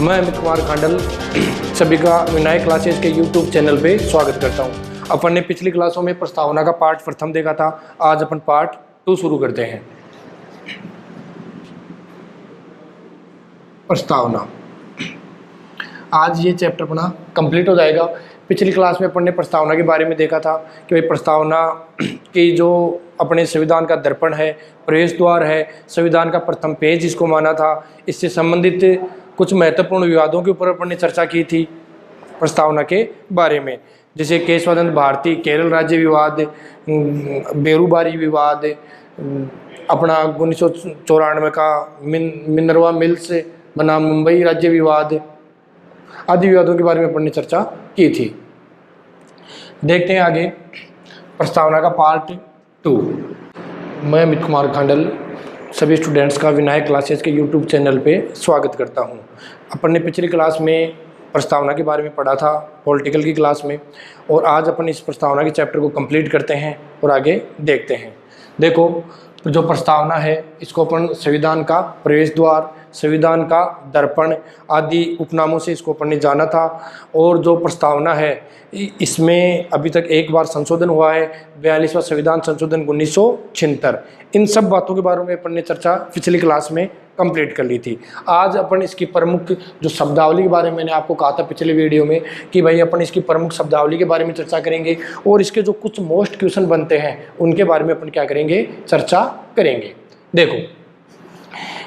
मैं अमित कुमार खांडल सभी का विनायक क्लासेस के यूट्यूब चैनल पे स्वागत करता हूं। अपन ने पिछली क्लासों में प्रस्तावना का पार्ट प्रथम देखा था। आज अपन पार्ट 2 शुरू करते हैं। प्रस्तावना, आज ये चैप्टर अपना कंप्लीट हो जाएगा। पिछली क्लास में अपन ने प्रस्तावना के बारे में देखा था कि भाई प्रस्तावना की जो अपने संविधान का दर्पण है, प्रवेश द्वार है, संविधान का प्रथम पेज इसको माना था। इससे संबंधित कुछ महत्वपूर्ण विवादों के ऊपर अपन ने चर्चा की थी प्रस्तावना के बारे में, जैसे केशवानंद भारती केरल राज्य विवाद, बेरूबारी विवाद, अपना 1994 का मिनर्वा मिल्स बनाम मुंबई राज्य विवाद आदि विवादों के बारे में अपन ने चर्चा की थी। देखते हैं आगे प्रस्तावना का पार्ट 2। मैं अमित कुमार खांडल सभी स्टूडेंट्स का विनायक क्लासेस के यूट्यूब चैनल पे स्वागत करता हूं। अपन ने पिछली क्लास में प्रस्तावना के बारे में पढ़ा था पॉलिटिकल की क्लास में, और आज अपन इस प्रस्तावना के चैप्टर को कंप्लीट करते हैं और आगे देखते हैं। देखो, जो प्रस्तावना है इसको अपन संविधान का प्रवेश द्वार, संविधान का दर्पण आदि उपनामों से इसको अपन ने जाना था। और जो प्रस्तावना है इसमें अभी तक एक बार संशोधन हुआ है, 42वां संविधान संशोधन 1976। इन सब बातों के बारे में अपन ने चर्चा पिछली क्लास में कंप्लीट कर ली थी। आज अपन इसकी प्रमुख जो शब्दावली के बारे में मैंने आपको कहा था पिछले वीडियो में कि भाई अपन इसकी प्रमुख शब्दावली के बारे में चर्चा करेंगे, और इसके जो कुछ मोस्ट क्वेश्चन बनते हैं उनके बारे में अपन क्या करेंगे, चर्चा करेंगे। देखो,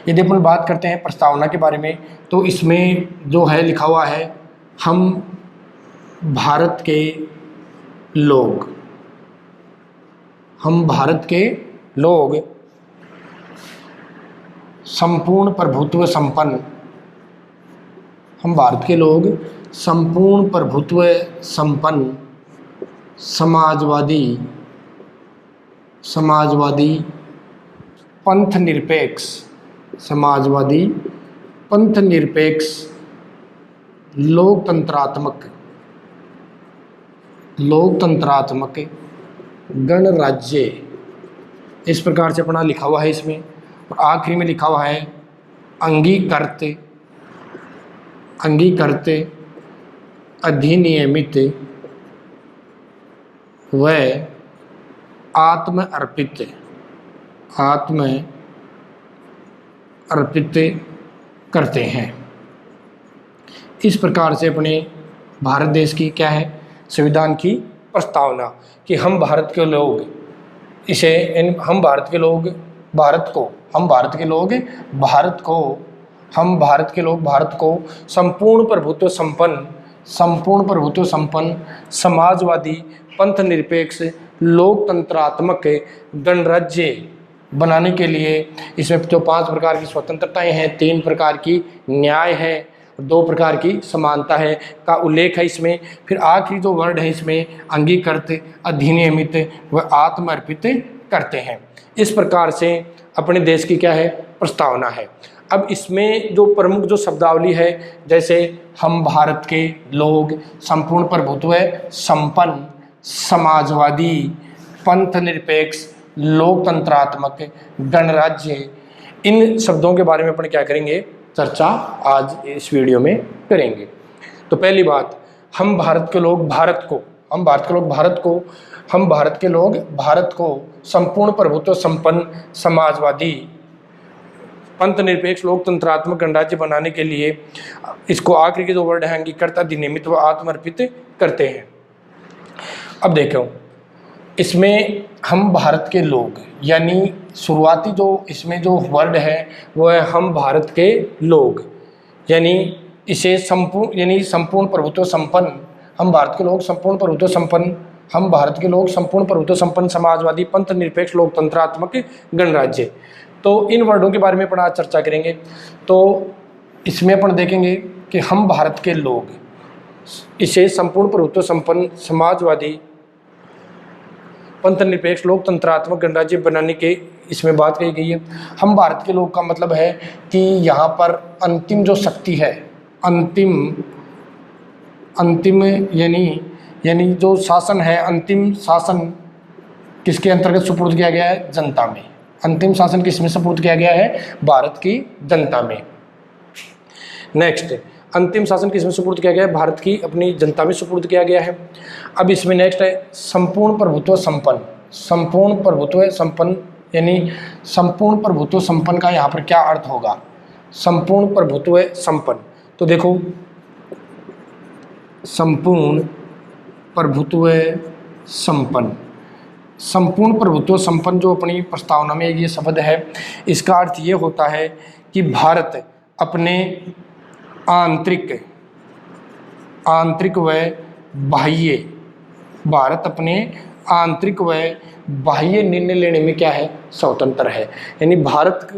यदि अपन बात करते हैं प्रस्तावना के बारे में तो इसमें जो है लिखा हुआ है, हम भारत के लोग, हम भारत के लोग संपूर्ण प्रभुत्व संपन्न, हम भारत के लोग संपूर्ण प्रभुत्व संपन्न समाजवादी पंथ निरपेक्ष लोकतंत्रात्मक गणराज्य, इस प्रकार से अपना लिखा हुआ है इसमें। और आखिरी में लिखा हुआ है अंगीकृत अधिनियमित व आत्म अर्पित करते हैं। इस प्रकार से अपने भारत देश की क्या है, संविधान की प्रस्तावना कि हम भारत के लोग भारत को संपूर्ण प्रभुत्व संपन्न समाजवादी पंथ निरपेक्ष लोकतंत्रात्मक गणराज्य बनाने के लिए इसमें जो 5 प्रकार की स्वतंत्रताएं हैं, 3 प्रकार की न्याय है, 2 प्रकार की समानता है का उल्लेख है इसमें। फिर आखिरी जो वर्ड है इसमें अंगीकृत अधिनियमित व आत्मर्पित करते हैं। इस प्रकार से अपने देश की क्या है, प्रस्तावना है। अब इसमें जो प्रमुख जो शब्दावली है, जैसे हम भारत के लोग संपूर्ण प्रभुत्व संपन्न समाजवादी पंथ निरपेक्ष लोकतंत्रात्मक गणराज्य, इन शब्दों के बारे में अपन क्या करेंगे, चर्चा आज इस वीडियो में करेंगे। तो पहली बात, हम भारत के लोग भारत को संपूर्ण प्रभुत्व संपन्न समाजवादी पंथ निरपेक्ष लोकतंत्रात्मक गणराज्य बनाने के लिए इसको आखिरी के जो वर्ड है अंगीकृत अधिनियमित व आत्मर्पित करते हैं। अब देखो, इसमें हम भारत के लोग, यानी शुरुआती जो इसमें जो वर्ड है वो है हम भारत के लोग, यानी इसे संपूर्ण प्रभुत्व संपन्न, हम भारत के लोग संपूर्ण प्रभुत्व संपन्न समाजवादी पंथ निरपेक्ष लोकतंत्रात्मक गणराज्य। तो इन वर्डों के बारे में अपन आज चर्चा करेंगे। तो इसमें अपन देखेंगे कि हम भारत के लोग, इसे संपूर्ण प्रभुत्व संपन्न समाजवादी पंथ निरपेक्ष लोकतंत्रात्मक गणराज्य बनाने के इसमें बात कही गई है। हम भारत के लोग का मतलब है कि यहाँ पर अंतिम जो शक्ति है, अंतिम यानी जो शासन है, अंतिम शासन किसके अंतर्गत सुपुर्द किया गया है, जनता में। अंतिम शासन किसमें सुपुर्द किया गया है, भारत की जनता में। नेक्स्ट, अंतिम शासन किसमें सुपुर्द किया गया है? भारत की अपनी जनता में सुपुर्द किया गया है। अब इसमें नेक्स्ट है संपूर्ण प्रभुत्व संपन्न। संपूर्ण प्रभुत्व संपन्न यानी संपूर्ण प्रभुत्व संपन्न का यहाँ पर क्या अर्थ होगा? संपूर्ण प्रभुत्व संपन्न, तो देखो संपूर्ण प्रभुत्व संपन्न, संपूर्ण प्रभुत्व संपन्न जो अपनी प्रस्तावना में ये शब्द है, इसका अर्थ ये होता है कि भारत अपने आंतरिक व बाह्य, भारत अपने आंतरिक व बाह्य निर्णय लेने में क्या है? स्वतंत्र है। यानी भारत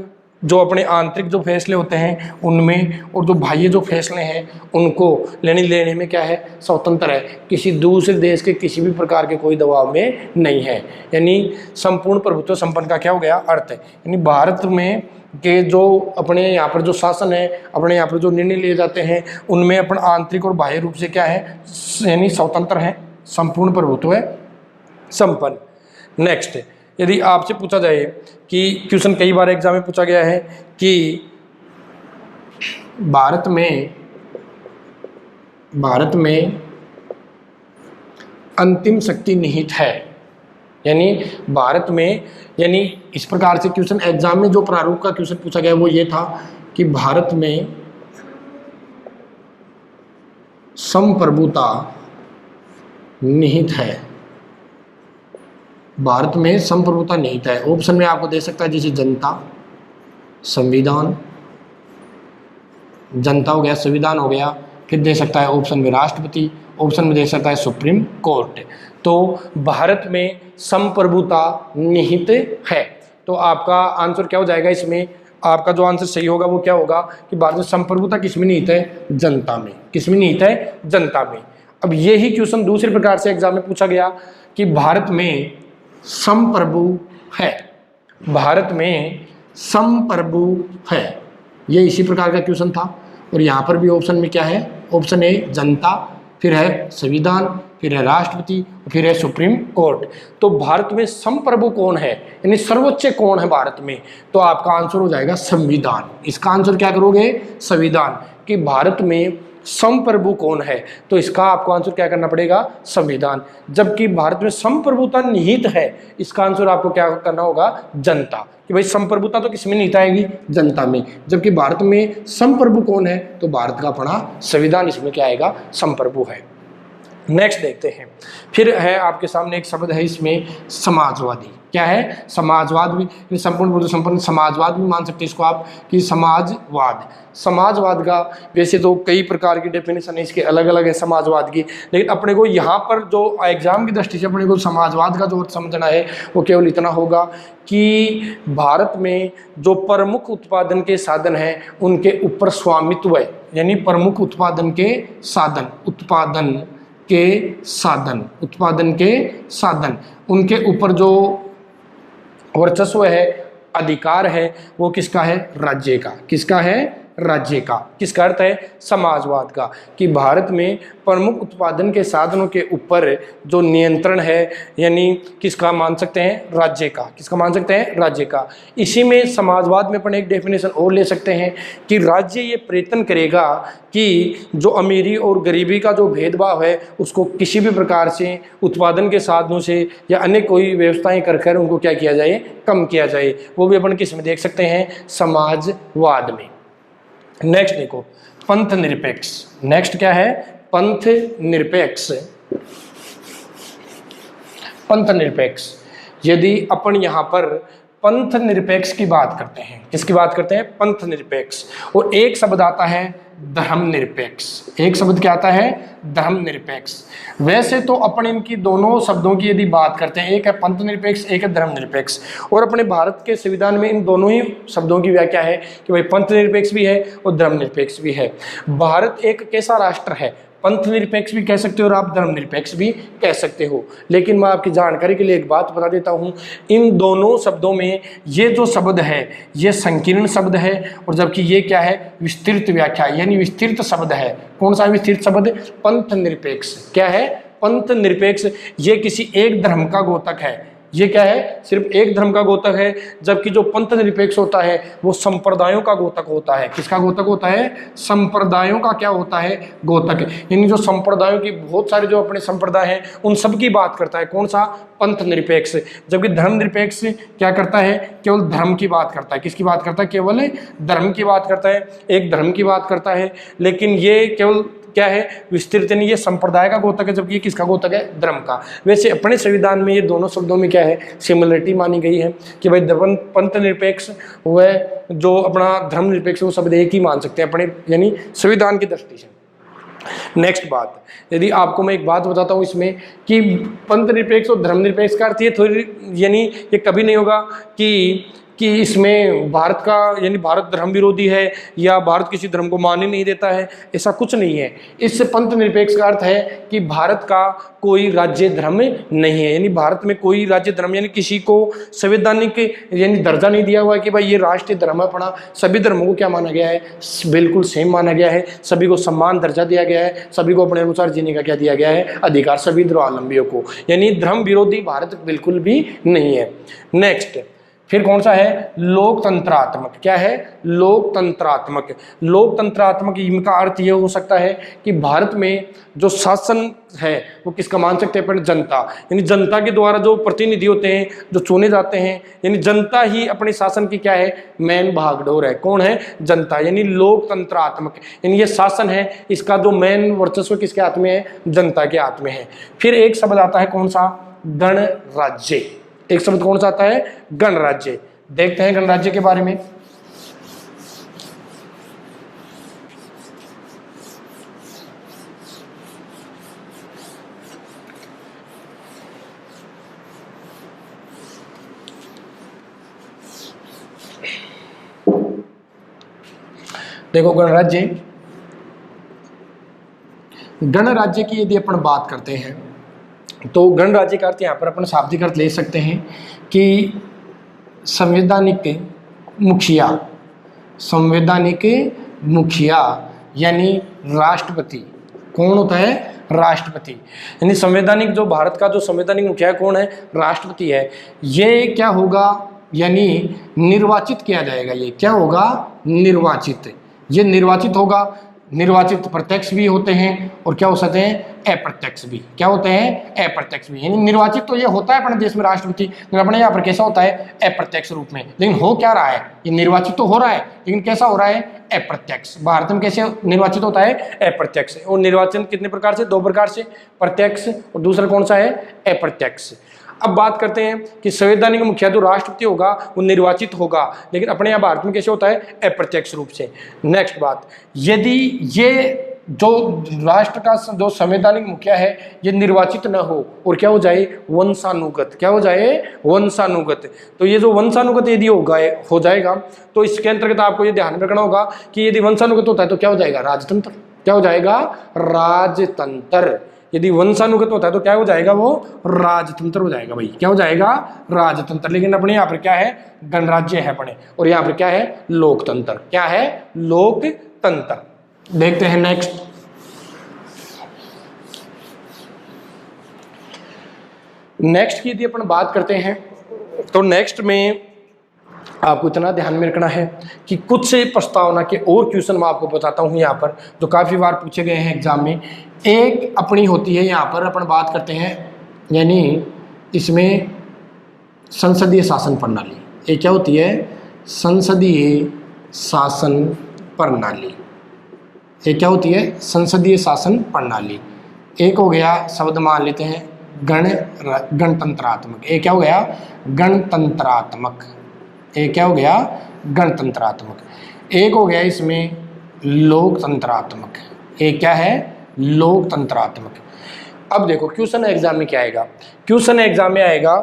जो अपने आंतरिक जो फैसले होते हैं उनमें, और जो बाह्य जो फैसले हैं उनको लेने में क्या है? स्वतंत्र है। किसी दूसरे देश के किसी भी प्रकार के कोई दबाव में नहीं है। यानी संपूर्ण प्रभुत्व संपन्न का क्या हो गया अर्थ है? यानी भारत में के जो अपने यहाँ पर जो शासन है, अपने यहाँ पर जो निर्णय लिए जाते हैं उनमें अपन आंतरिक और बाह्य रूप से क्या है? यानी स्वतंत्र है, संपूर्ण प्रभुत्व है संपन्न। नेक्स्ट, यदि आपसे पूछा जाए कि क्वेश्चन कई बार एग्जाम में पूछा गया है कि भारत में अंतिम शक्ति निहित है, यानी भारत में, यानी इस प्रकार से क्वेश्चन एग्जाम में जो प्रारूप का क्वेश्चन पूछा गया वो ये था कि भारत में संप्रभुता निहित है, भारत में संप्रभुता निहित है। ऑप्शन में आपको दे सकता है जैसे जनता, संविधान, जनता हो गया, संविधान हो गया, फिर दे सकता है ऑप्शन में राष्ट्रपति, ऑप्शन में दे सकता है सुप्रीम कोर्ट। तो भारत में संप्रभुता निहित है। तो आपका आंसर क्या हो जाएगा? इसमें आपका जो आंसर सही होगा वो क्या होगा कि भारत में संप्रभुता किसमें निहित है? जनता में। किसमें निहित है? जनता में। अब यही क्वेश्चन दूसरे प्रकार से एग्जाम में पूछा गया कि भारत में संप्रभु है, भारत में संप्रभु है, ये इसी प्रकार का क्वेश्चन था। और यहाँ पर भी ऑप्शन में क्या है? ऑप्शन ए जनता, फिर है संविधान, फिर है राष्ट्रपति, फिर है सुप्रीम कोर्ट। तो भारत में संप्रभु कौन है, यानी सर्वोच्च कौन है भारत में? तो आपका आंसर हो जाएगा संविधान। इसका आंसर क्या करोगे? संविधान। कि भारत में संप्रभु कौन है, तो इसका आपको आंसर क्या करना पड़ेगा? संविधान। जबकि भारत में संप्रभुता निहित है, इसका आंसर आपको क्या करना होगा? जनता। कि भाई संप्रभुता तो किसमें निहित आएगी? जनता में। जबकि भारत में संप्रभु कौन है, तो भारत का अपना संविधान इसमें क्या आएगा? संप्रभु है। नेक्स्ट देखते हैं, फिर है आपके सामने एक शब्द है इसमें समाजवादी। क्या है? समाजवाद भी, संपूर्ण संपन्न समाजवाद भी मान सकते हैं इसको आप कि समाजवाद। समाजवाद का वैसे तो कई प्रकार की डेफिनेशन है इसके, अलग अलग है समाजवाद की, लेकिन अपने को यहाँ पर जो एग्जाम की दृष्टि से अपने को समाजवाद का जो समझना है वो केवल इतना होगा कि भारत में जो प्रमुख उत्पादन के साधन हैं उनके ऊपर स्वामित्व है। यानी प्रमुख उत्पादन के साधन, उत्पादन के साधन उनके ऊपर जो वर्चस्व है, अधिकार है, वो किसका है? राज्य का। किसका है? राज्य का। किसका अर्थ है? समाजवाद का। कि भारत में प्रमुख उत्पादन के साधनों के ऊपर जो नियंत्रण है, यानी किसका मान सकते हैं? राज्य का। किसका मान सकते हैं? राज्य का। इसी में समाजवाद में अपन एक डेफिनेशन और ले सकते हैं कि राज्य ये प्रयत्न करेगा कि जो अमीरी और गरीबी का जो भेदभाव है उसको किसी भी प्रकार से उत्पादन के साधनों से या अन्य कोई व्यवस्थाएं कर उनको क्या किया जाए? कम किया जाए। वो भी अपन किस में देख सकते हैं? समाजवाद में। नेक्स्ट देखो, पंथ निरपेक्ष। नेक्स्ट क्या है? पंथ निरपेक्ष। पंथ निरपेक्ष, यदि अपन यहाँ पर पंथ निरपेक्ष की बात करते हैं, किसकी बात करते हैं? पंथ निरपेक्ष। और एक शब्द आता है धर्म निरपेक्ष। एक शब्द क्या आता है? धर्म निरपेक्ष। वैसे तो अपन इनकी दोनों शब्दों की यदि बात करते हैं, एक है पंथ निरपेक्ष, एक है धर्म निरपेक्ष, और अपने भारत के संविधान में इन दोनों ही शब्दों की व्याख्या है कि भाई पंथ निरपेक्ष भी है और धर्म निरपेक्ष भी है। भारत एक कैसा राष्ट्र है? पंथ निरपेक्ष भी कह सकते हो और आप धर्म निरपेक्ष भी कह सकते हो। लेकिन मैं आपकी जानकारी के लिए एक बात बता देता हूँ, इन दोनों शब्दों में ये जो शब्द है ये संकीर्ण शब्द है, और जबकि ये क्या है? विस्तृत व्याख्या, यानी विस्तृत शब्द है। कौन सा विस्तृत शब्द? पंथ निरपेक्ष। क्या है? पंथ निरपेक्ष। ये किसी एक धर्म का घोतक है, ये क्या है, सिर्फ एक धर्म का घोतक है, जबकि जो पंथ निरपेक्ष होता है वो संप्रदायों का घोतक होता है। किसका घोतक होता है, संप्रदायों का क्या होता है, घोतक। यानी जो संप्रदायों की बहुत सारे जो अपने संप्रदाय हैं उन सब की बात करता है, कौन सा, पंथ निरपेक्ष। जबकि धर्म निरपेक्ष क्या करता है, केवल धर्म की बात करता है। किसकी बात करता है, केवल धर्म की बात करता है, एक धर्म की बात करता है। लेकिन ये केवल क्या है, विस्तृत, यानी ये संप्रदाय का घोतक है, जबकि ये किसका घोतक है, धर्म का। वैसे अपने संविधान में ये दोनों शब्दों में क्या है, सिमिलरिटी मानी गई है कि भाई पंथ निरपेक्ष व जो अपना धर्म निरपेक्ष वो शब्द एक ही मान सकते हैं अपने, यानी संविधान की दृष्टि से। नेक्स्ट बात, यदि आपको मैं एक बात बताता हूँ इसमें कि पंथ निरपेक्ष और धर्म निरपेक्ष का अर्थ ये थोड़ी, यानी ये कभी नहीं होगा कि इसमें भारत का, यानी भारत धर्म विरोधी है या भारत किसी धर्म को मानने नहीं देता है, ऐसा कुछ नहीं है। इससे पंथ निरपेक्ष का अर्थ है कि भारत का कोई राज्य धर्म नहीं है, यानी भारत में कोई राज्य धर्म, यानी किसी को संवैधानिक यानी दर्जा नहीं दिया हुआ है कि भाई ये राष्ट्रीय धर्म है अपना। सभी धर्मों को क्या माना गया है, बिल्कुल सेम माना गया है, सभी को सम्मान दर्जा दिया गया है, सभी को अपने अनुसार जीने का क्या दिया गया है, अधिकार, सभी धर्मावलंबियों को। यानी धर्म विरोधी भारत बिल्कुल भी नहीं है। नेक्स्ट, फिर कौन सा है, लोकतंत्रात्मक। क्या है, लोकतंत्रात्मक। लोकतंत्रात्मक का अर्थ ये हो सकता है कि भारत में जो शासन है वो किसका मान सकते हैं अपन, जनता। यानी जनता के द्वारा जो प्रतिनिधि होते हैं जो चुने जाते हैं, यानी जनता ही अपने शासन की क्या है, मेन भागडोर है। कौन है, जनता। यानी लोकतंत्रात्मक, यानी ये शासन है, इसका जो मेन वर्चस्व किसके हाथ में है, जनता के हाथ में है। फिर एक शब्द आता है कौन सा, गणराज्य। एक शब्द कौन सा आता है, गणराज्य। देखते हैं गणराज्य के बारे में। देखो गणराज्य, गणराज्य की यदि अपन बात करते हैं तो गणराज्य का अर्थ यहाँ पर अपन शाब्दिक अर्थ ले सकते हैं कि संवैधानिक मुखिया। संवैधानिक मुखिया यानी राष्ट्रपति। कौन होता है, राष्ट्रपति। यानी संवैधानिक, जो भारत का जो संवैधानिक मुखिया कौन है, राष्ट्रपति है। ये क्या होगा, यानी निर्वाचित किया जाएगा। ये क्या होगा, निर्वाचित। ये निर्वाचित होगा। निर्वाचित प्रत्यक्ष भी होते हैं और क्या हो सकते हैं, अप्रत्यक्ष भी। क्या होते हैं, अप्रत्यक्ष भी। यानी निर्वाचित तो ये होता है अपने देश में राष्ट्रपति, लेकिन अपने यहाँ पर कैसा होता है, अप्रत्यक्ष रूप में। लेकिन हो क्या रहा है, ये निर्वाचित तो हो रहा है लेकिन कैसा हो रहा है, अप्रत्यक्ष। भारत में कैसे निर्वाचित होता है, अप्रत्यक्ष। और निर्वाचन कितने प्रकार से, दो प्रकार से, प्रत्यक्ष और दूसरा कौन सा है, अप्रत्यक्ष। अब बात करते हैं कि संवैधानिक मुखिया जो राष्ट्रपति होगा वो निर्वाचित होगा, लेकिन अपने यहाँ भारत में कैसे होता है, अप्रत्यक्ष रूप से। नेक्स्ट बात, यदि ये जो राष्ट्र का जो संवैधानिक मुखिया है ये निर्वाचित न हो और क्या हो जाए, वंशानुगत। क्या हो जाए, वंशानुगत। तो ये जो वंशानुगत यदि हो जाएगा तो इसके अंतर्गत आपको ये ध्यान रखना होगा कि यदि वंशानुगत होता है तो क्या हो जाएगा, राजतंत्र। क्या हो जाएगा, राजतंत्र। यदि वंशानुगत होता है तो क्या हो जाएगा, वो राजतंत्र हो जाएगा भाई। क्या हो जाएगा, राजतंत्र। लेकिन अपने यहाँ पर क्या है, गणराज्य है अपने, और यहाँ पर क्या है, लोकतंत्र। क्या है, लोकतंत्र। देखते हैं नेक्स्ट। नेक्स्ट की यदि अपन बात करते हैं तो नेक्स्ट में आपको इतना ध्यान में रखना है कि कुछ से प्रस्तावना के और क्वेश्चन मैं आपको बताता हूं यहाँ पर, जो काफ़ी बार पूछे गए हैं एग्जाम में। एक अपनी होती है यहाँ पर अपन बात करते हैं, यानी इसमें संसदीय शासन प्रणाली। ये क्या होती है, संसदीय शासन प्रणाली। ये क्या होती है, संसदीय शासन प्रणाली। एक हो गया शब्द मान लेते हैं गणतंत्रात्मक। ये क्या हो गया, गणतंत्रात्मक। ये क्या हो गया, गणतंत्रात्मक। एक हो गया इसमें लोकतंत्रात्मक। ये क्या है, लोकतंत्रात्मक। अब देखो क्वेश्चन एग्जाम में क्या आएगा, क्वेश्चन एग्जाम में आएगा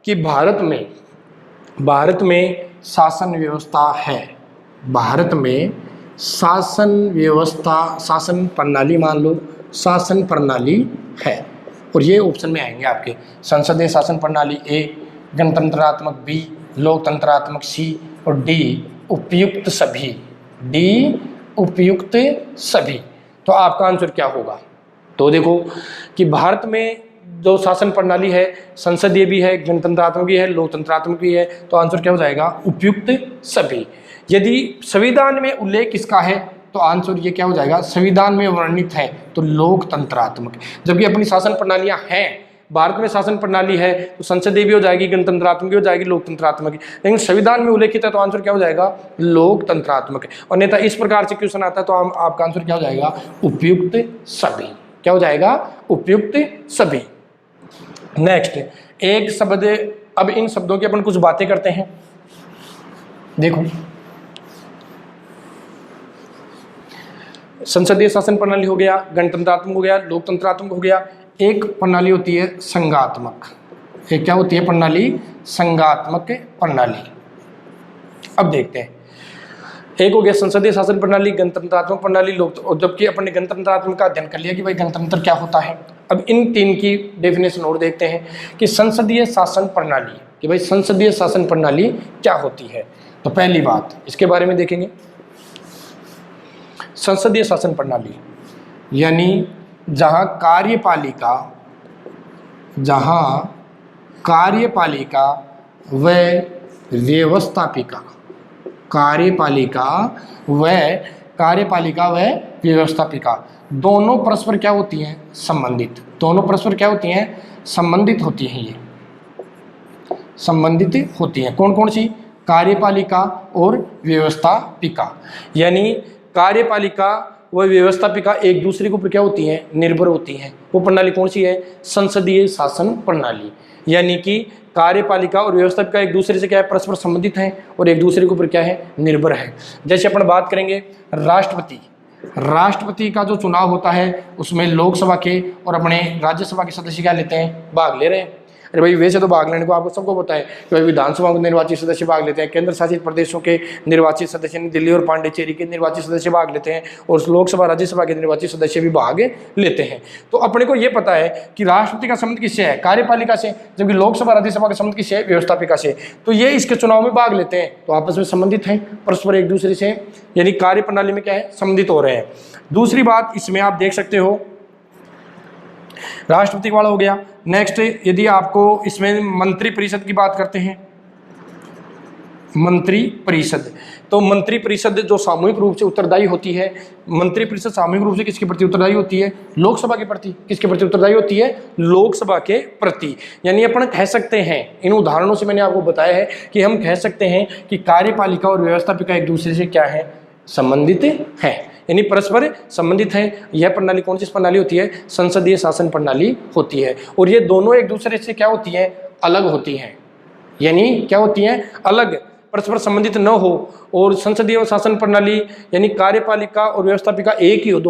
कि भारत में शासन व्यवस्था है, भारत में शासन व्यवस्था, शासन प्रणाली मान लो, शासन प्रणाली है। और ये ऑप्शन में आएंगे आपके, संसदीय शासन प्रणाली ए, गणतंत्रात्मक बी, लोकतंत्रात्मक सी और डी उपयुक्त सभी। डी उपयुक्त सभी। तो आपका आंसर क्या होगा, तो देखो कि भारत में जो शासन प्रणाली है संसदीय भी है, गणतंत्रात्मक भी है, लोकतंत्रात्मक भी है। तो आंसर क्या हो जाएगा? उपयुक्त सभी। यदि संविधान में उल्लेख किसका है तो आंसर ये क्या हो जाएगा? संविधान में वर्णित है तो लोकतंत्रात्मक। जबकि अपनी शासन प्रणालियां हैं, भारत में शासन प्रणाली है तो संसदीय भी हो जाएगी, गणतंत्रात्मक भी हो जाएगी, लोकतंत्रात्मक, लेकिन संविधान में उल्लेखित है तो आंसर क्या हो जाएगा? लोकतंत्रात्मक। और नेता इस प्रकार से क्वेश्चन आता है तो आपका आंसर क्या हो जाएगा? उपयुक्त सभी। क्या हो जाएगा? उपयुक्त सभी। नेक्स्ट एक शब्द, अब इन शब्दों की अपन कुछ बातें करते हैं। देखो, संसदीय शासन प्रणाली हो गया, गणतंत्रात्मक हो गया, लोकतंत्रात्मक हो गया। एक प्रणाली होती है संघात्मक। एक क्या होती है प्रणाली? संघात्मक प्रणाली। अब देखते हैं, एक हो गया संसदीय शासन प्रणाली, गणतंत्रात्मक प्रणाली, लोक। जबकि अपन ने गणतंत्रात्मक का अध्ययन कर लिया कि भाई गणतंत्र क्या होता है। अब इन तीन की डेफिनेशन और देखते हैं कि संसदीय शासन प्रणाली, कि भाई संसदीय शासन प्रणाली क्या होती है। तो पहली बात इसके बारे में देखेंगे, संसदीय शासन प्रणाली यानी जहां कार्यपालिका व व्यवस्थापिका, कार्यपालिका व व्यवस्थापिका दोनों परस्पर क्या होती हैं? संबंधित। दोनों परस्पर क्या होती हैं? संबंधित होती हैं। ये संबंधित होती हैं। कौन कौन सी? कार्यपालिका और व्यवस्थापिका। यानी कार्यपालिका व व्यवस्थापिका एक दूसरे के ऊपर क्या होती हैं? निर्भर होती हैं। वो प्रणाली कौन सी है? संसदीय शासन प्रणाली। यानी कि कार्यपालिका और व्यवस्थापिका एक दूसरे से क्या है? परस्पर संबंधित हैं और एक दूसरे के ऊपर क्या है? निर्भर है। जैसे अपन बात करेंगे राष्ट्रपति का जो चुनाव होता है उसमें लोकसभा के और अपने राज्यसभा के सदस्य क्या लेते हैं? भाग ले रहे हैं। अरे भाई वैसे तो भाग लेने को आपको सबको पता है कि भाई विधानसभा के निर्वाचित सदस्य भाग लेते हैं, केंद्र शासित प्रदेशों के निर्वाचित सदस्य, दिल्ली और पांडिचेरी के निर्वाचित सदस्य भाग लेते हैं, और लोकसभा राज्यसभा के निर्वाचित सदस्य भी भाग लेते हैं। तो अपने को ये पता है कि राष्ट्रपति का संबंध किससे है? कार्यपालिका से, जबकि लोकसभा राज्यसभा का संबंध किससे है? व्यवस्थापिका से। तो ये इसके चुनाव में भाग लेते हैं तो आपस में संबंधित हैं परस्पर एक दूसरे से, यानी कार्य प्रणाली में क्या है? संबंधित हो रहे हैं। दूसरी बात इसमें आप देख सकते हो, राष्ट्रपति वाला हो गया। नेक्स्ट यदि आपको इसमें मंत्री परिषद की बात करते हैं, मंत्री परिषद, तो मंत्री परिषद जो सामूहिक रूप से उत्तरदायी होती है, मंत्री परिषद सामूहिक रूप से किसके प्रति उत्तरदायी होती है? लोकसभा के प्रति। किसके प्रति उत्तरदायी होती है? लोकसभा के प्रति। यानी अपन कह सकते हैं, इन उदाहरणों से मैंने आपको बताया है कि हम कह सकते हैं कि कार्यपालिका और व्यवस्थापिका एक दूसरे से क्या है? संबंधित है, यानी परस्पर संबंधित है। यह प्रणाली कौन सी प्रणाली होती है? संसदीय शासन प्रणाली होती है। और ये दोनों एक दूसरे से क्या होती है? अलग होती हैं। यानी क्या होती हैं? अलग, परस्पर संबंधित न हो। और संसदीय शासन प्रणाली यानी कार्यपालिका और व्यवस्थापिका एक ही हो,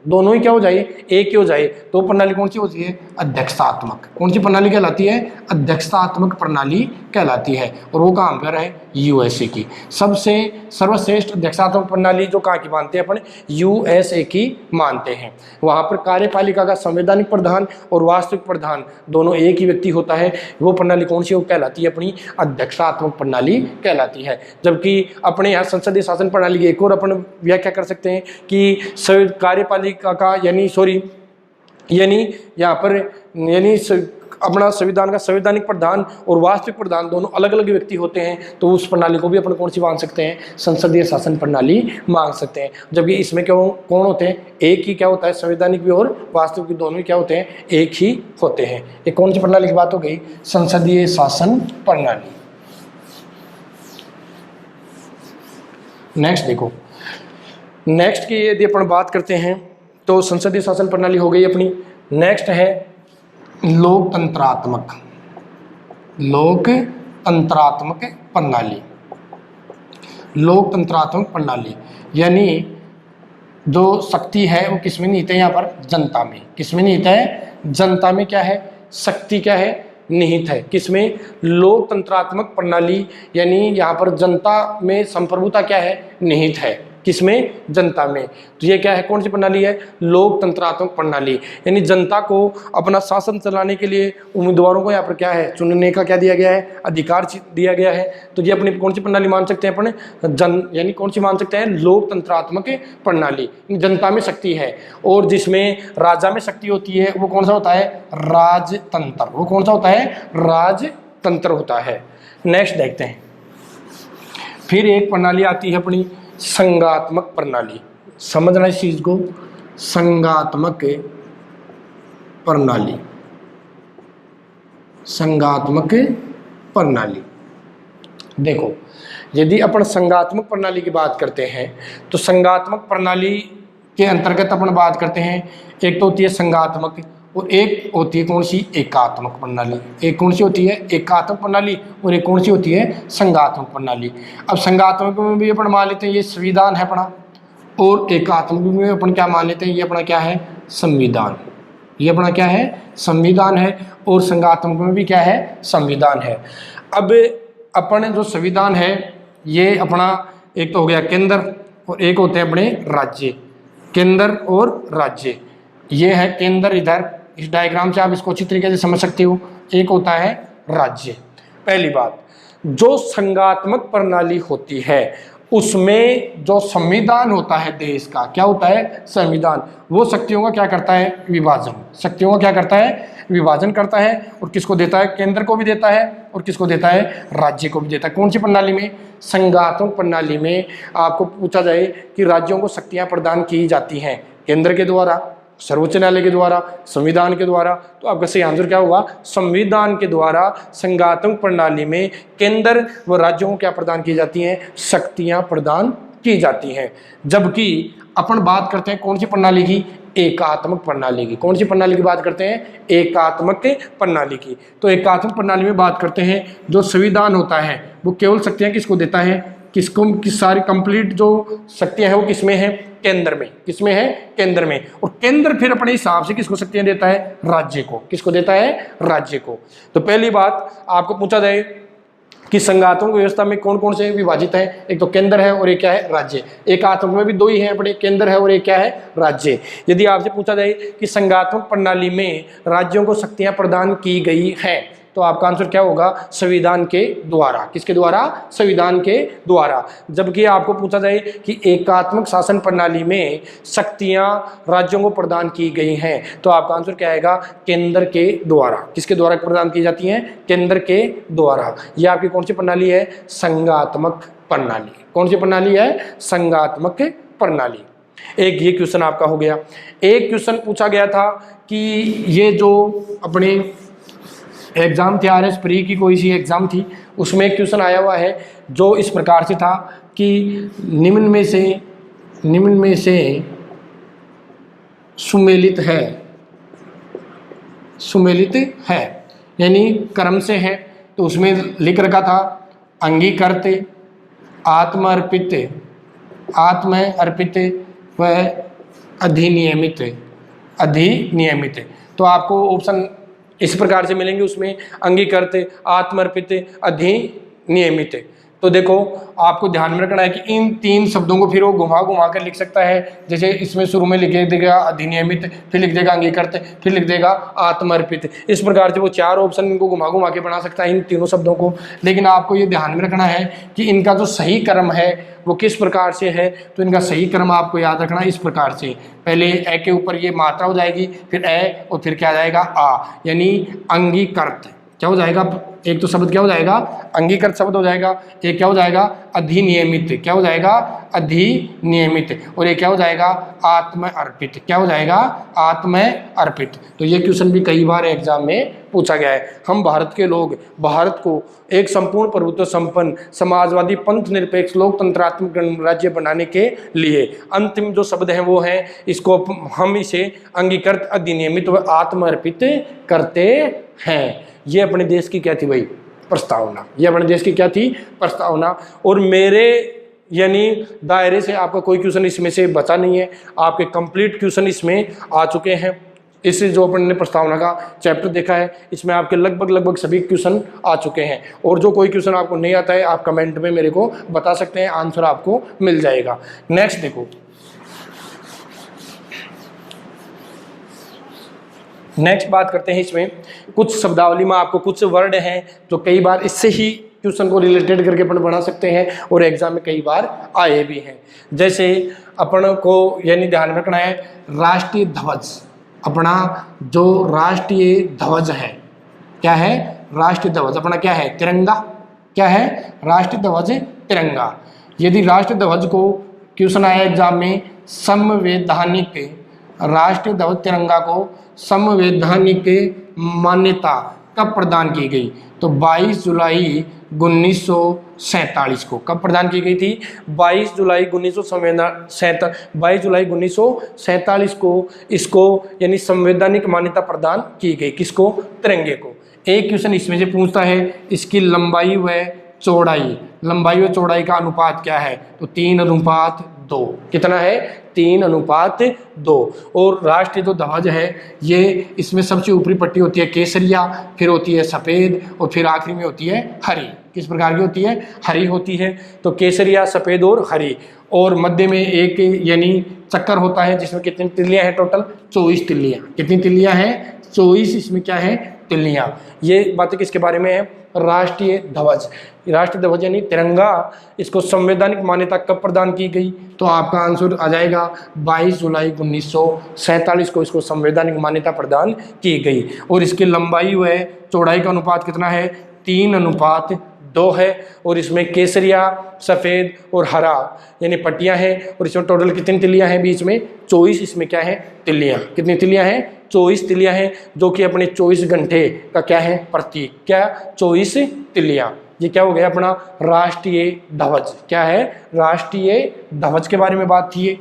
दोनों ही क्या हो जाए? एक ही हो जाए। तो प्रणाली कौन सी होती है? अध्यक्षतात्मक। कौन सी प्रणाली कहलाती है? अध्यक्षतात्मक प्रणाली कहलाती है। और वो कहाँ पर है? यूएसए की। सबसे सर्वश्रेष्ठ अध्यक्षतात्मक प्रणाली जो कहाँ की मानते हैं अपन? यूएसए की मानते हैं। वहाँ पर कार्यपालिका का संवैधानिक प्रधान और वास्तविक प्रधान दोनों एक ही व्यक्ति होता है। वो प्रणाली कौन सी? वो कहलाती है अपनी अध्यक्षतात्मक प्रणाली कहलाती है। जबकि अपने यहाँ संसदीय शासन प्रणाली की एक और अपन व्याख्या कर सकते हैं कि कार्यपालिका का यानी यहाँ पर अपना संविधान का संवैधानिक प्रधान और वास्तविक प्रधान दोनों अलग अलग व्यक्ति होते हैं। तो उस प्रणाली को भी अपन कौन सी मान सकते हैं? संसदीय शासन प्रणाली मान सकते हैं। जबकि इसमें कौन होते हैं? एक ही क्या होता है? संवैधानिक भी और वास्तविक भी दोनों ही क्या होते हैं? एक ही होते हैं। ये कौन सी प्रणाली की बात हो गई? संसदीय शासन प्रणाली। नेक्स्ट देखो, नेक्स्ट की यदि अपन बात करते हैं तो संसदीय शासन प्रणाली हो गई अपनी। नेक्स्ट है लोकतंत्रात्मक प्रणाली। लोकतंत्रात्मक प्रणाली यानी जो शक्ति है वो किसमें निहित है? यहाँ पर जनता में। किसमें निहित है? जनता में क्या है? शक्ति क्या है? निहित है। किसमें? लोकतंत्रात्मक प्रणाली यानी यहाँ पर जनता में संप्रभुता क्या है? निहित है। किसमें? जनता में। तो ये क्या है? कौन सी प्रणाली है? लोकतंत्रात्मक प्रणाली। यानी जनता को अपना शासन चलाने के लिए उम्मीदवारों को यहाँ पर क्या है? चुनने का क्या दिया गया है? अधिकार दिया गया है। तो ये अपनी कौन सी प्रणाली मान सकते हैं अपने? यानी कौन सी मान सकते हैं? लोकतंत्रात्मक प्रणाली। जनता में शक्ति है और जिसमें राजा में शक्ति होती है वो कौन सा होता है? राजतंत्र। वो कौन सा होता है? राजतंत्र होता है। नेक्स्ट देखते हैं, फिर एक प्रणाली आती है अपनी संघात्मक प्रणाली। समझना इस चीज को, संघात्मक प्रणाली। संघात्मक प्रणाली, देखो यदि अपन संघात्मक प्रणाली की बात करते हैं तो संघात्मक प्रणाली के अंतर्गत अपन बात करते हैं, एक तो होती है संघात्मक और एक होती है कौन सी? एकात्मक प्रणाली। एक कौन सी होती है? एकात्मक प्रणाली और एक कौन सी होती है? संघात्मक प्रणाली। अब संघात्मक में भी अपन मान लेते हैं ये संविधान है अपना, और एकात्मक में अपन क्या मान लेते हैं? ये अपना क्या है? संविधान। ये अपना क्या है? संविधान है। और संघात्मक में भी क्या है? संविधान है। अब अपन जो संविधान है ये अपना एक तो हो गया केंद्र और एक होते हैं अपने राज्य। केंद्र और राज्य, ये है केंद्र इधर, इस डायग्राम से आप इसको अच्छी तरीके से समझ सकते हो। एक होता है राज्य। पहली बात, जो संघात्मक प्रणाली होती है उसमें जो संविधान होता है देश का, क्या होता है? संविधान। वो शक्तियों का क्या करता है? विभाजन। शक्तियों का क्या करता है? विभाजन करता है। और किसको देता है? केंद्र को भी देता है और किसको देता है? राज्य को भी देता है। कौन सी प्रणाली में? संघात्मक प्रणाली में। आपको पूछा जाए कि राज्यों को शक्तियां प्रदान की जाती हैं केंद्र के द्वारा, सर्वोच्च न्यायालय के द्वारा, संविधान के द्वारा, तो आपका सही आंसर क्या होगा? संविधान के द्वारा संघात्मक प्रणाली में केंद्र व राज्यों को क्या प्रदान की जाती हैं? शक्तियां प्रदान की जाती हैं। जबकि अपन बात करते हैं कौन सी प्रणाली की? एकात्मक प्रणाली की। कौन सी प्रणाली की बात करते हैं? एकात्मक प्रणाली की। तो एकात्मक प्रणाली में बात करते हैं जो संविधान होता है वो केवल शक्तियां किसको देता है? किसको? किस सारी कंप्लीट जो शक्तियां हैं वो किसमें है? केंद्र में। किसमें है? केंद्र में। और केंद्र फिर अपने हिसाब से किसको शक्तियां देता है? राज्य को। किसको देता है? राज्य को। तो पहली बात आपको पूछा जाए कि संघात्मक व्यवस्था में कौन कौन से विभाजित है? एक तो केंद्र है और एक क्या है? राज्य। एकात्मक में भी दो ही हैं अपने, केंद्र है और एक क्या है? राज्य। यदि आपसे पूछा जाए कि संघात्मक प्रणाली में राज्यों को शक्तियां प्रदान की गई हैं तो आपका आंसर क्या होगा? संविधान के द्वारा। किसके द्वारा? संविधान के द्वारा। जबकि आपको पूछा जाए कि एकात्मक शासन प्रणाली में शक्तियां राज्यों को प्रदान की गई हैं तो आपका आंसर क्या आएगा? केंद्र के द्वारा। किसके द्वारा प्रदान की जाती हैं? केंद्र के द्वारा। यह आपकी कौन सी प्रणाली है? संघात्मक प्रणाली। कौन सी प्रणाली है? संघात्मक प्रणाली। एक ये क्वेश्चन आपका हो गया। एक क्वेश्चन पूछा गया था कि ये जो अपने एग्जाम थी RS प्री की कोई सी एग्जाम थी, उसमें एक क्वेश्चन आया हुआ है जो इस प्रकार से था कि निम्न में से सुमेलित है यानी क्रम से है। तो उसमें लिख रखा था अंगीकृत, आत्म अर्पित व अधिनियमित। तो आपको ऑप्शन इस प्रकार से मिलेंगे, उसमें अंगीकृत, आत्मर्पित, अधिनियमित। तो देखो आपको ध्यान में रखना है कि इन तीन शब्दों को फिर वो घुमा कर लिख सकता है। जैसे इसमें शुरू में लिख देगा अधिनियमित, फिर लिख देगा अंगीकृत, फिर लिख देगा आत्मर्पित। इस प्रकार से वो चार ऑप्शन इनको घुमा के बना सकता है इन तीनों शब्दों को। लेकिन आपको ये ध्यान में रखना है कि इनका जो सही क्रम है वो किस प्रकार से है। तो इनका सही क्रम आपको याद रखना है इस प्रकार से। पहले ए के ऊपर ये मात्रा हो जाएगी, फिर ए और फिर क्या आ जाएगा? आ, यानी अंगीकृत। क्या हो जाएगा? एक तो शब्द क्या हो जाएगा? अंगीकृत शब्द हो जाएगा। एक क्या हो जाएगा? अधिनियमित। क्या हो जाएगा? अधिनियमित। और एक क्या हो जाएगा? आत्म अर्पित। क्या हो जाएगा? आत्म अर्पित। तो ये क्वेश्चन भी कई बार एग्जाम में पूछा गया है। हम भारत के लोग भारत को एक संपूर्ण प्रभुत्व संपन्न समाजवादी पंथ निरपेक्ष लोकतंत्रात्मक राज्य बनाने के लिए अंतिम जो शब्द हैं वो है, इसको हम इसे अंगीकृत, अधिनियमित व आत्म अर्पित करते हैं। ये अपने देश की क्या थी भाई? प्रस्तावना। ये अपने देश की क्या थी? प्रस्तावना। और मेरे यानी दायरे से आपका कोई क्वेश्चन इसमें से बचा नहीं है। आपके कंप्लीट क्वेश्चन इसमें आ चुके हैं। इस जो अपन ने प्रस्तावना का चैप्टर देखा है इसमें आपके लगभग सभी क्वेश्चन आ चुके हैं, और जो कोई क्वेश्चन आपको नहीं आता है आप कमेंट में मेरे को बता सकते हैं, आंसर आपको मिल जाएगा। नेक्स्ट देखो, नेक्स्ट बात करते हैं इसमें कुछ शब्दावली में आपको कुछ वर्ड हैं जो कई बार इससे ही क्वेश्चन को रिलेटेड करके अपन बना सकते हैं और एग्जाम में कई बार आए भी हैं। जैसे अपन को यानी ध्यान रखना है राष्ट्रीय ध्वज, अपना जो राष्ट्रीय ध्वज है क्या है, राष्ट्रीय ध्वज अपना क्या है, तिरंगा। क्या है, राष्ट्रीय ध्वज तिरंगा। यदि राष्ट्रीय ध्वज को क्वेश्चन आया एग्जाम में संवैधानिक, राष्ट्रीय ध्वज तिरंगा को संवैधानिक मान्यता कब प्रदान की गई, तो 22 जुलाई 1947 को। कब प्रदान की गई थी, 22 जुलाई 1947 को इसको यानी संवैधानिक मान्यता प्रदान की गई। किसको, तिरंगे को। एक क्वेश्चन इसमें से पूछता है इसकी लंबाई व चौड़ाई, लंबाई व चौड़ाई का अनुपात क्या है, तो 3:2। कितना है, 3:2। और राष्ट्रीय जो ध्वज है ये इसमें सबसे ऊपरी पट्टी होती है केसरिया, फिर होती है सफ़ेद और फिर आखिरी में होती है हरी। किस प्रकार की होती है, हरी होती है। तो केसरिया, सफ़ेद और हरी, और मध्य में एक यानी चक्कर होता है जिसमें कितनी तिल्लियाँ हैं, टोटल 24 तिल्लियाँ। कितनी तिल्लियाँ हैं, 24 इसमें क्या है, तिल्लियाँ। ये बातें किसके बारे में है, राष्ट्रीय ध्वज। राष्ट्रीय ध्वज यानी तिरंगा, इसको संवैधानिक मान्यता कब प्रदान की गई, तो आपका आंसर आ जाएगा 22 जुलाई 1947 को इसको संवैधानिक मान्यता प्रदान की गई। और इसकी लंबाई व चौड़ाई का अनुपात कितना है, 3:2 है। और इसमें केसरिया, सफ़ेद और हरा यानी पट्टियां हैं, और इसमें टोटल कितनी तिल्लियां हैं, बीच में 24 इसमें क्या है, तिल्लियां। कितनी तिल्लियां हैं, 24 तिल्लियां हैं, जो कि अपने 24 घंटे का क्या है, प्रतीक। क्या, 24 तिल्लियां। ये क्या हो गया अपना राष्ट्रीय ध्वज। क्या है, राष्ट्रीय ध्वज के बारे में बात थी ये।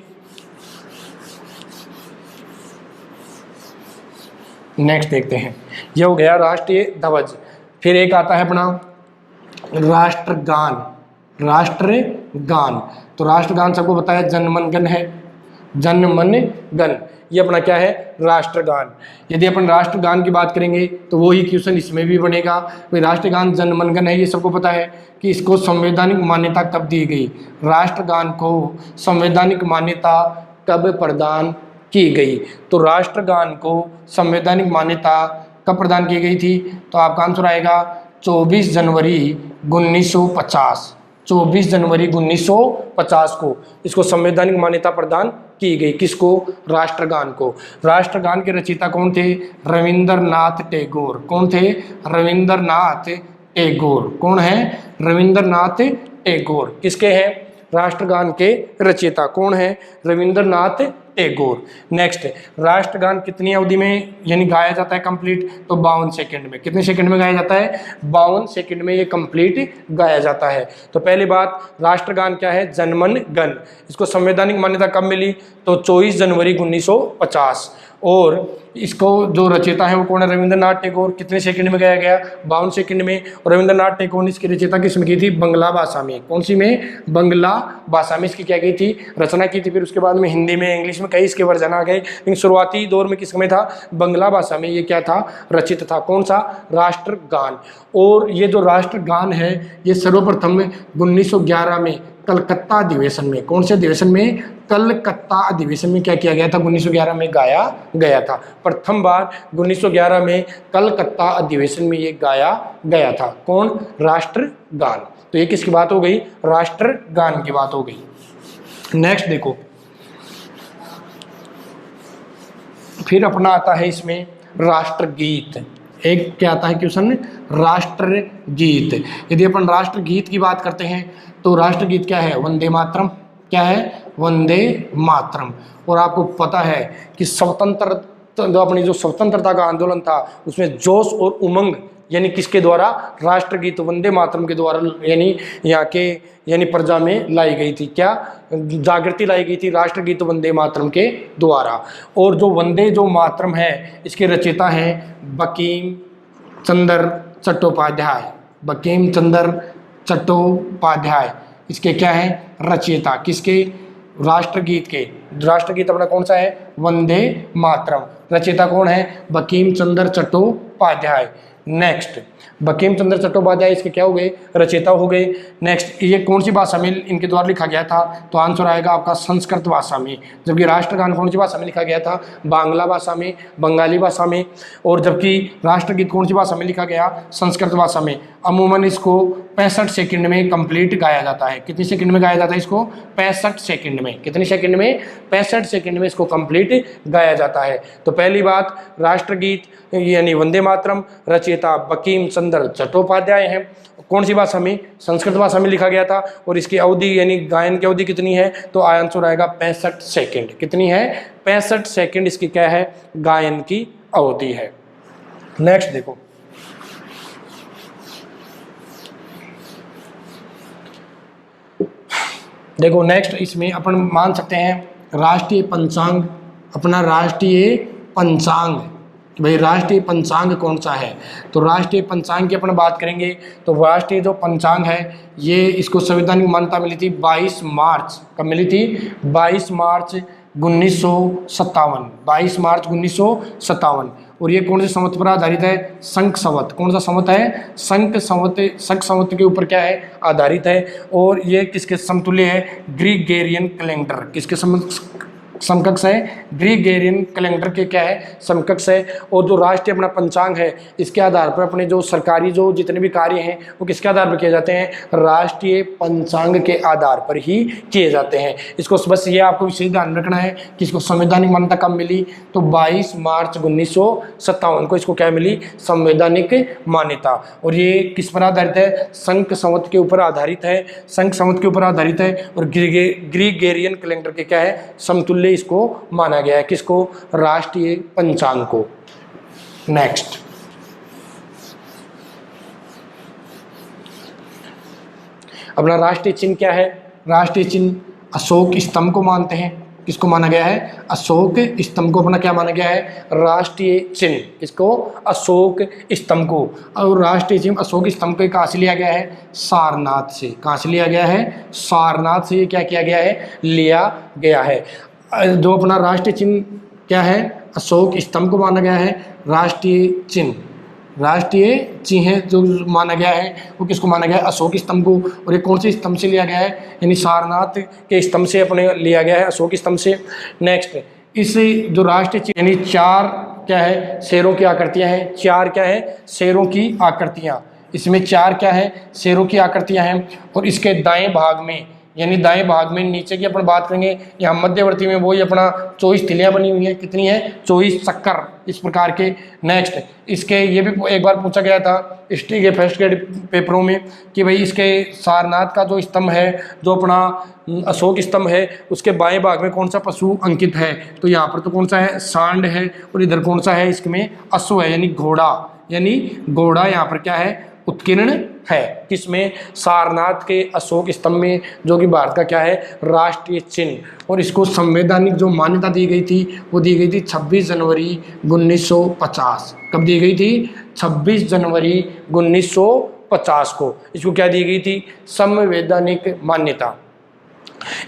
नेक्स्ट देखते हैं, ये हो गया राष्ट्रीय ध्वज। फिर एक आता है अपना राष्ट्रगान। राष्ट्रगान, तो राष्ट्रगान सबको बताया जनमन गण है, जनमन गण, ये अपना क्या है, राष्ट्रगान। यदि अपन राष्ट्रगान की बात करेंगे तो वही क्वेश्चन इसमें भी बनेगा। भाई राष्ट्रगान जनमन गण है, ये सबको पता है कि इसको संवैधानिक मान्यता कब दी गई, राष्ट्रगान को संवैधानिक मान्यता कब प्रदान की गई। तो राष्ट्रगान को संवैधानिक मान्यता कब प्रदान की गई थी, तो आपका आंसर आएगा 24 जनवरी 1950। 24 जनवरी 1950 को इसको संवैधानिक मान्यता प्रदान की गई। किसको, राष्ट्रगान को। राष्ट्रगान के रचयिता कौन थे, रविंद्रनाथ टैगोर। कौन थे, रविंद्रनाथ टैगोर। कौन है, रविंद्रनाथ टैगोर। किसके हैं, राष्ट्रगान के रचयिता कौन है, रविंद्रनाथ टैगोर। नेक्स्ट, राष्ट्रगान कितनी अवधि में यानी गाया जाता है कंप्लीट, तो 52 सेकंड में। कितने सेकंड में गाया जाता है, 52 सेकंड में ये कंप्लीट गाया जाता है। तो पहली बात, राष्ट्रगान क्या है, जनमन गण। इसको संवैधानिक मान्यता कब मिली, तो 24 जनवरी 1950। और इसको जो रचयिता है वो कौन है, रविंद्रनाथ टैगोर। कितने सेकंड में गाया गया, 52 सेकंड में। और रविंद्रनाथ टैगोर ने इसकी रचयिता किसमें की थी, बंगला भाषा में। कौन सी में, बंगला भाषा में इसकी क्या की थी, रचना की थी। फिर उसके बाद में हिंदी में, इंग्लिश में कई इसके वर्जन आ गए, लेकिन शुरुआती दौर में किसमें था, बंगला भाषा में ये क्या था, रचित था। कौन सा, राष्ट्रगान। और ये जो राष्ट्रगान है ये सर्वप्रथम 1911 में कलकत्ता अधिवेशन में, कौन से अधिवेशन में, कलकत्ता अधिवेशन में क्या किया गया था, 1911 में गाया गया था। प्रथम बार 1911 में कलकत्ता अधिवेशन में ये गाया गया था। कौन, राष्ट्रगान। तो ये किसकी बात हो गई, राष्ट्रगान की बात हो गई। नेक्स्ट देखो, फिर अपना आता है इसमें राष्ट्रगीत। एक क्या आता है क्वेश्चन, राष्ट्रगीत। यदि अपन राष्ट्रगीत की बात करते हैं तो राष्ट्रगीत क्या है, वंदे मातरम। क्या है, वंदे मातरम। और आपको पता है कि स्वतंत्र जो अपनी जो स्वतंत्रता का आंदोलन था उसमें जोश और उमंग यानी किसके द्वारा, राष्ट्रगीत वंदे मातरम के द्वारा यानी यहाँ के यानी प्रजा में लाई गई थी। क्या, जागृति लाई गई थी राष्ट्रगीत वंदे मातरम के द्वारा। और जो वंदे जो मातरम है इसके रचयिता हैं बंकिम चंद्र चट्टोपाध्याय। बंकिम चंद्र चट्टोपाध्याय इसके क्या है, रचयिता। किसके, राष्ट्रगीत के। राष्ट्रगीत अपना कौन सा है, वंदे मातरम। रचयिता कौन है? बंकिम चंद्र चट्टोपाध्याय। नेक्स्ट, बंकिम चंद्र चट्टोपाध्याय इसके क्या हो गए? रचयिता हो गए। नेक्स्ट, ये कौन सी भाषा में इनके द्वारा लिखा गया था? तो आंसर आएगा आपका संस्कृत भाषा में। जबकि राष्ट्रगान कौन सी भाषा में लिखा गया था? बांग्ला भाषा में, बंगाली भाषा में। और जबकि राष्ट्रगीत कौन सी भाषा में लिखा गया? संस्कृत भाषा में। अमूमन इसको 65 सेकंड में कंप्लीट गाया जाता है। कितनी सेकंड में गाया जाता है इसको? 65 सेकंड में। कितनी सेकंड में? 65 सेकंड में इसको कंप्लीट गाया जाता है। तो पहली बात, राष्ट्रगीत यानी वंदे मातरम, रचयिता बंकिम चंद्र चट्टोपाध्याय हैं। कौन सी भाषा में? संस्कृत भाषा में लिखा गया था। और इसकी अवधि यानी गायन की अवधि कितनी है? तो आंसर आएगा 65 सेकंड। कितनी है? 65 सेकंड इसकी क्या है? गायन की अवधि है। नेक्स्ट देखो, देखो नेक्स्ट इसमें अपन मान सकते हैं राष्ट्रीय पंचांग, अपना राष्ट्रीय पंचांग, भाई राष्ट्रीय पंचांग कौन सा है? तो राष्ट्रीय पंचांग की अपन बात करेंगे तो राष्ट्रीय जो पंचांग है ये इसको संवैधानिक मान्यता मिली थी 22 मार्च। कब मिली थी? 22 मार्च 1957। 22 मार्च 1957। और ये कौन से संवत पर आधारित है? शंख संवत। कौन सा संवत है? शंख संवत। शंख संवत के ऊपर क्या है? आधारित है। और ये किसके समतुल्य है? ग्रीगोरियन कैलेंडर। किसके समकक्ष है? ग्रीगोरियन कैलेंडर के क्या है? समकक्ष है। और जो राष्ट्रीय अपना पंचांग है इसके आधार पर अपने जो सरकारी जो जितने भी कार्य हैं वो किसके आधार पर किए जाते हैं? राष्ट्रीय पंचांग के आधार पर ही किए जाते हैं। इसको बस ये आपको विशेष ध्यान रखना है कि इसको संवैधानिक मान्यता कब मिली? तो 22 मार्च 1957 को इसको क्या मिली? संवैधानिक मान्यता। और ये किस पर आधारित है? शंख संवत के ऊपर आधारित है। शंख संवत के ऊपर आधारित है। और ग्रीगोरियन कैलेंडर के क्या है? समतुल्य इसको माना गया है। किसको? राष्ट्रीय पंचांग को। नेक्स्ट, अपना राष्ट्रीय चिन्ह क्या है? राष्ट्रीय चिन्ह अशोक स्तंभ को मानते हैं। किसको माना गया है? अशोक स्तंभ को अपना क्या माना गया है? राष्ट्रीय चिन्ह। किसको? अशोक स्तंभ को। और राष्ट्रीय चिन्ह अशोक स्तंभ को कहाँ से लिया गया है? सारनाथ से। कहाँ से लिया गया है? सारनाथ से ये क्या किया गया है? लिया गया है। जो अपना राष्ट्रीय चिन्ह क्या है? अशोक स्तंभ को माना गया है राष्ट्रीय चिन्ह। राष्ट्रीय चिन्ह जो माना गया है वो किसको माना गया है? अशोक स्तंभ को। और ये कौन से स्तंभ से लिया गया है? यानी सारनाथ के स्तंभ से अपने लिया गया है, अशोक स्तंभ से। नेक्स्ट, इस जो राष्ट्रीय चिन्ह यानी 4 क्या है? शेरों की आकृतियां हैं। 4 क्या है? शेरों की आकृतियां। इसमें 4 क्या है? शेरों की आकृतियां हैं। और इसके दाएं भाग में यानी दाएं भाग में नीचे की अपन बात करेंगे, यहाँ मध्यवर्ती में वही अपना 24 तिलियाँ बनी हुई हैं। कितनी है? 24 चक्कर इस प्रकार के। नेक्स्ट, इसके ये भी एक बार पूछा गया था हिस्ट्री के फर्स्ट ग्रेड पेपरों में कि भाई इसके सारनाथ का जो स्तंभ है, जो अपना अशोक स्तंभ है, उसके बाएं भाग में कौन सा पशु अंकित है? तो यहाँ पर तो कौन सा है? सांड है। और इधर कौन सा है? इसमें अश्व है यानी घोड़ा। यानी घोड़ा यहाँ पर क्या है? उत्कीर्ण है। किसमें? सारनाथ के अशोक स्तंभ में, जो कि भारत का क्या है? राष्ट्रीय चिन्ह। और इसको संवैधानिक जो मान्यता दी गई थी वो दी गई थी 26 जनवरी 1950। कब दी गई थी? 26 जनवरी 1950 को इसको क्या दी गई थी? संवैधानिक मान्यता।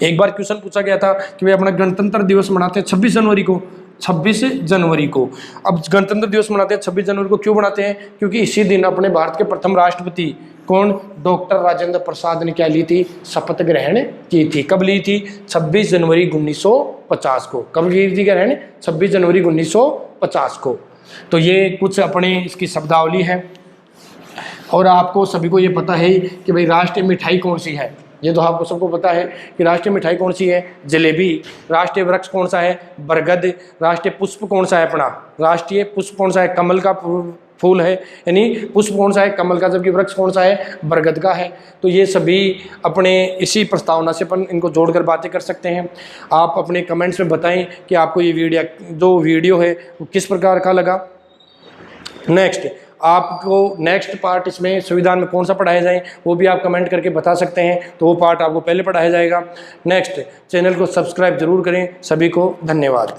एक बार क्वेश्चन पूछा गया था कि भाई अपना गणतंत्र दिवस मनाते हैं 26 जनवरी को। 26 जनवरी को। अब गणतंत्र दिवस मनाते हैं 26 जनवरी को, क्यों मनाते हैं? क्योंकि इसी दिन अपने भारत के प्रथम राष्ट्रपति कौन? डॉक्टर राजेंद्र प्रसाद ने क्या ली थी? शपथ ग्रहण की थी। कब ली थी? 26 जनवरी 1950 को। कब ली थी ग्रहण? 26 जनवरी 1950 को। तो ये कुछ अपने इसकी शब्दावली है। और आपको सभी को ये पता है कि भाई राष्ट्रीय मिठाई कौन सी है? ये तो आपको सबको पता है कि राष्ट्रीय मिठाई कौन सी है? जलेबी। राष्ट्रीय वृक्ष कौन सा है? बरगद। राष्ट्रीय पुष्प कौन सा है अपना? राष्ट्रीय पुष्प कौन सा है? कमल का फूल है। यानी पुष्प कौन सा है? कमल का। जबकि वृक्ष कौन सा है? बरगद का है। तो ये सभी अपने इसी प्रस्तावना से अपन इनको जोड़कर बातें कर सकते हैं। आप अपने कमेंट्स में बताएं कि आपको ये वीडियो है वो किस प्रकार का लगा। नेक्स्ट, आपको नेक्स्ट पार्ट इसमें संविधान में कौन सा पढ़ाया जाए वो भी आप कमेंट करके बता सकते हैं। तो वो पार्ट आपको पहले पढ़ाया जाएगा। नेक्स्ट, चैनल को सब्सक्राइब जरूर करें। सभी को धन्यवाद।